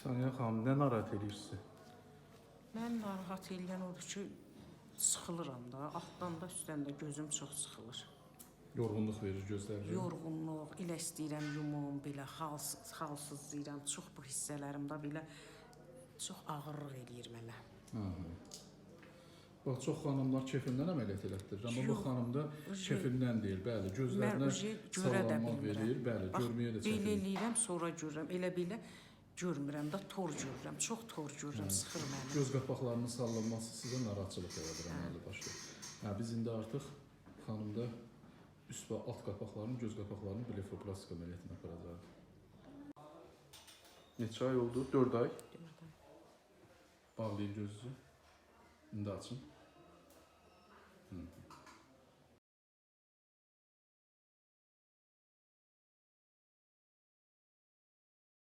Saniyə xanım, nə narahat edir sizi? Mən narahat eləyən odur ki, sıxılıram da, altdan da, üstdən də gözüm çox sıxılır. Yorğunluq verir gözlərdə. Yorğunluq, elə istəyirəm yumum, belə halsızlayıram. Çox bu hissələrimdə belə çox ağırlıq eləyir mənə. Bax, çox xanımlar kefindən əməliyyat elətdirir, amma bu xanım da kefindən deyil, bəli, gözlərinə sağlamlıq verir, bəli, görməyə də çətindir. Belə eləyirəm, sonra görürəm, elə belə görmürəm də, tor görürəm, çox tor görürəm, sıxır məni. Göz qapaqlarının sallanması sizə narahatçılıq yaradır, əməli başda. Biz indi artıq xanımda üst və alt qapaqlarının, göz qapaqlarının blefoplastik əməliyyatını aparacaq. Neçə ay oldu? 4 ay. 4 ay. Bağlayın gözünüzü. İndi açın.